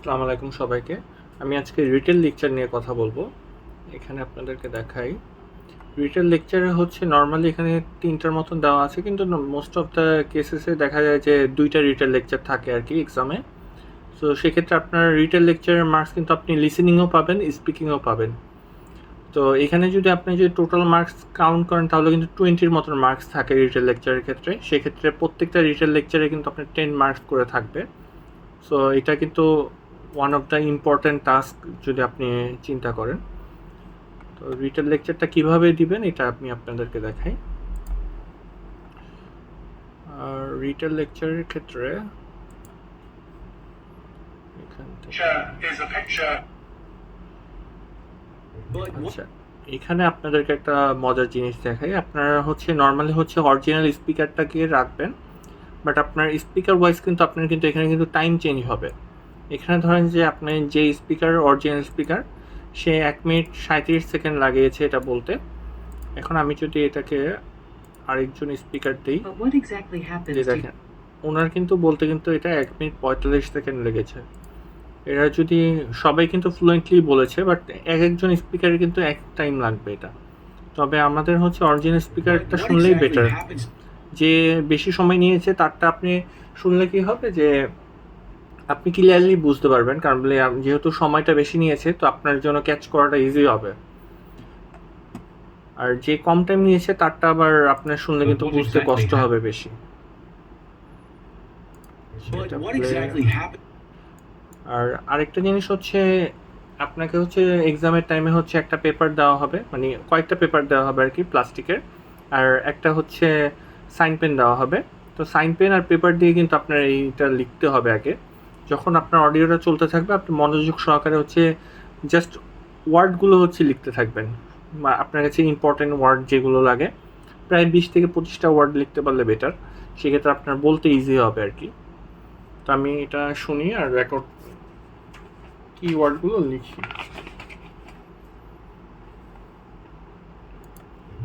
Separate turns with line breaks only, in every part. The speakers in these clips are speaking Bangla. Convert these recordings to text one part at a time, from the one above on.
আসসালামু আলাইকুম সবাইকে। আমি আজকে রিটেল লেকচার নিয়ে কথা বলবো। এখানে আপনাদেরকে দেখাই। রিটেল লেকচারে হচ্ছে নরমালি এখানে ৩টার মতন দেওয়া আছে, কিন্তু মোস্ট অফ দ্য কেসেসে দেখা যায় যে ২টা রিটেল লেকচার থাকে আর কি এক্সামে। সো সেক্ষেত্রে আপনার রিটেল লেকচারের মার্কস কিন্তু আপনি লিসেনিংও পাবেন, স্পিকিংও পাবেন। তো এখানে যদি আপনি যদি টোটাল মার্কস কাউন্ট করেন তাহলে কিন্তু 20-র মতন মার্কস থাকে রিটেল লেকচারের ক্ষেত্রে। সেক্ষেত্রে প্রত্যেকটা রিটেল লেকচারে কিন্তু আপনার 10 মার্কস করে থাকবে। সো এটা কিন্তু one of the important task যদি আপনি চিন্তা করেন। তো রিটেল লেকচারটা কিভাবে দিবেন এটা আমি আপনাদেরকে দেখাই। আর রিটেল লেকচারের ক্ষেত্রে এখান থেকে আচ্ছা, এখানে আপনাদেরকে একটা মজার জিনিস দেখাই। আপনারা হচ্ছে নর্মালি হচ্ছে অরিজিনাল স্পিকারটাকে রাখবেন, বাট আপনার স্পিকার ওয়াইজ কিন্তু আপনার কিন্তু এখানে কিন্তু টাইম চেঞ্জ হবে। এখানে ধরেন যে আপনি যে স্পিকার অরিজিনাল স্পিকার সে 1 মিনিট 37 সেকেন্ড লাগিয়েছে এটা বলতে। এখন আমি যদি এটাকে আরেকজন স্পিকার দিই, যে দেখেন ওনার কিন্তু বলতে কিন্তু এটা 1 মিনিট 45 সেকেন্ড লেগেছে। এরা যদি সবাই কিন্তু ফ্লুয়েন্টলি বলেছে, বাট একজন স্পিকারের কিন্তু এক টাইম লাগবে এটা। তবে আমাদের হচ্ছে অরিজিনাল স্পিকারটা শুনলেই বেটার। যে বেশি সময় নিয়েছে তারটা আপনি শুনলে কি হবে যে আপনি ক্লিয়ারলি বুঝতে পারবেন, কারণ যেহেতু সময়টা বেশি নিয়েছে তো আপনার জন্য ক্যাচ করাটা ইজি হবে। আর যে কম টাইম নিয়েছে তারটা আবার আপনার শুনলে কিন্তু বুঝতে কষ্ট হবে বেশি। আর আরেকটা জিনিস হচ্ছে আপনাকে হচ্ছে এক্সামের টাইমে হচ্ছে একটা পেপার দেওয়া হবে, মানে কয়েকটা পেপার দেওয়া হবে আর কি প্লাস্টিকের, আর একটা হচ্ছে সাইন পেন দেওয়া হবে। তো সাইন পেন আর পেপার দিয়ে কিন্তু আপনার এইটা লিখতে হবে আগে। যখন আপনার অডিওটা চলতে থাকবে আপনি মনোযোগ সহকারে হচ্ছে জাস্ট ওয়ার্ডগুলো হচ্ছে লিখতে থাকবেন, বা আপনার কাছে ইম্পর্টেন্ট ওয়ার্ড যেগুলো লাগে প্রায় 20 থেকে 25টা ওয়ার্ড লিখতে পারলে বেটার। সেক্ষেত্রে আপনার বলতে ইজি হবে আর কি। তো আমি এটা শুনি আর রেকর্ড কি ওয়ার্ডগুলো লিখি।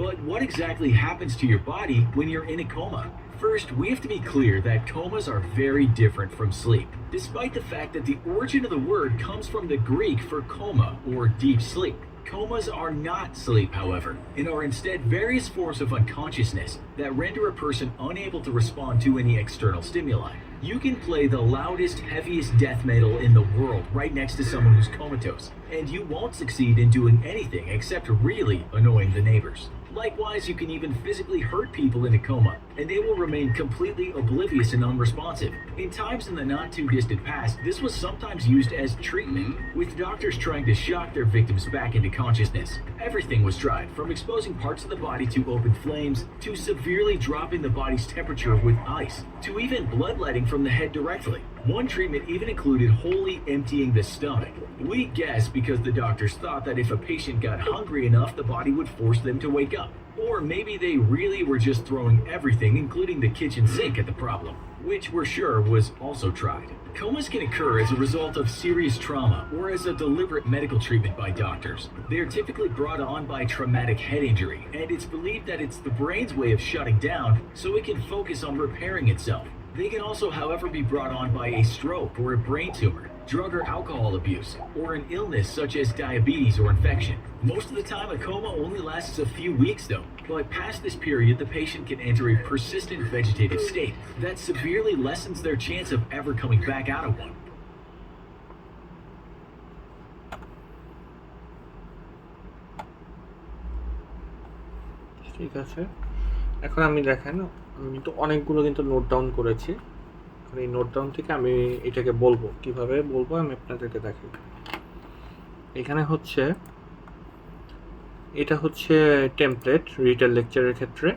But what exactly happens to your body when you're in a coma? First, we have to be clear that comas are very different from sleep, despite the fact that the origin of the word comes from the Greek for coma, or deep sleep. Comas are not sleep, however, and are instead various forms of unconsciousness that render a person unable to respond to any external stimuli. You can play the loudest, heaviest death metal in the world right next to someone who's comatose, and you won't succeed in doing anything except really annoying the neighbors. Likewise, you can even physically hurt people in a coma, and they will remain completely oblivious and unresponsive. In times in the not-too-distant past, this was sometimes used as treatment, with doctors trying to shock their victims back into consciousness. Everything was tried, from exposing parts of the body to open flames, to severely dropping the body's temperature with ice, to even bloodletting from the head directly. One treatment even included wholly emptying the stomach. We guess because the doctors thought that if a patient got hungry enough, the body would force them to wake up. Or maybe they really were just throwing everything, including the kitchen sink, at the problem, which we're sure was also tried. Comas can occur as a result of serious trauma or as a deliberate medical treatment by doctors. They are typically brought on by traumatic head injury, and it's believed that it's the brain's way of shutting down so it can focus on repairing itself. They can also, however, be brought on by a stroke or a brain tumor, drug or alcohol abuse, or an illness such as diabetes or infection. Most of the time, a coma only lasts a few weeks though, but past this period, the patient can enter a persistent vegetative state that severely lessens their chance of ever coming back out of one.
ঠিক আছে, এখন আমি দেখেন আমি তো অনেকগুলো কিন্তু নোট ডাউন করেছি। এই নোট ডাউন থেকে আমি এটাকে বলবো, কিভাবে বলবো আমি আপনাদেরকে দেখাই। এখানে হচ্ছে এটা হচ্ছে টেমপ্লেট রিটেল লেকচারের ক্ষেত্রে।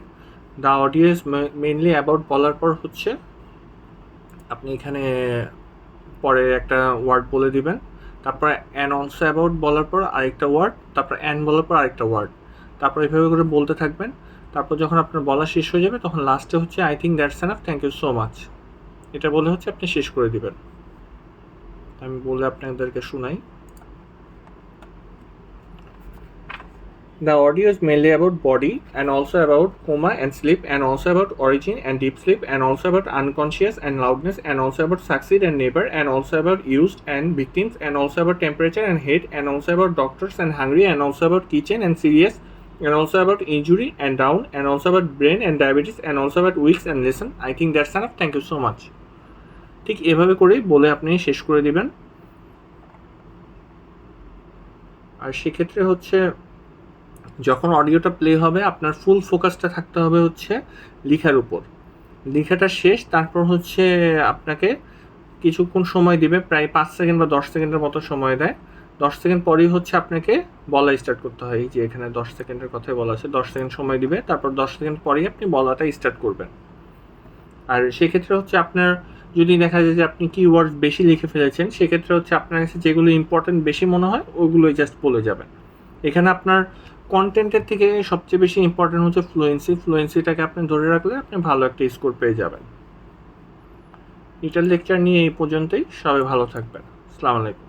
The audio is mainly about বলার পর হচ্ছে আপনি এখানে পরে একটা ওয়ার্ড বলে দিবেন, তারপর অ্যান্ড অলসো অ্যাবাউট বলার পর আরেকটা ওয়ার্ড, তারপর অ্যান্ড বলার পর আরেকটা ওয়ার্ড, তারপর এইভাবে করে বলতে থাকবেন। তারপর যখন আপনার বলা শেষ হয়ে যাবে তখন লাস্টে হচ্ছে I think that's enough, thank you so much, এটা বলে হচ্ছে আপনি শেষ করে দিবেন। আমি বলে আপনাদেরকে শোনাই। The audio is mainly about body and also about coma and sleep and also about origin and deep sleep and also about unconscious and loudness and also about succeed and neighbor and also about used and victims and also about temperature and heat and also about doctors and hungry and also about kitchen and serious and also about injury and down and also about brain and diabetes and also about weeks and lesson. I think that's enough. Thank you so much. ঠিক এভাবে করেই বলে আপনি শেষ করে দিবেন। আর সেক্ষেত্রে হচ্ছে যখন অডিওটা প্লে হবে আপনার ফুল ফোকাসটা থাকতে হবে হচ্ছে লেখার উপর। লেখাটা শেষ, তারপর হচ্ছে আপনাকে কিছুক্ষণ সময় দিবে, প্রায় 5 সেকেন্ড বা 10 সেকেন্ডের মতো সময় দেয়। 10 সেকেন্ড পরেই হচ্ছে আপনাকে বলা স্টার্ট করতে হয়। এই যে এখানে 10 সেকেন্ডের কথাই বলা আছে, 10 সেকেন্ড সময় দিবে, তারপর 10 সেকেন্ড পরেই আপনি বলাটা স্টার্ট করবেন। আর সেক্ষেত্রে হচ্ছে আপনার যদি দেখা যায় যে আপনি কিওয়ার্ড বেশি লিখে ফেলেছেন, সেক্ষেত্রে হচ্ছে আপনার কাছে যেগুলো ইম্পর্টেন্ট বেশি মনে হয় ওগুলোই জাস্ট বলে যাবেন। এখানে আপনার কন্টেন্টের থেকে সবচেয়ে বেশি ইম্পর্টেন্ট হচ্ছে ফ্লুয়েন্সিটাকে আপনি ধরে রাখলে আপনি ভালো একটা স্কোর পেয়ে যাবেন। এটার লেকচার নিয়ে এই পর্যন্তই। সবাই ভালো থাকবেন। আসসালামু আলাইকুম।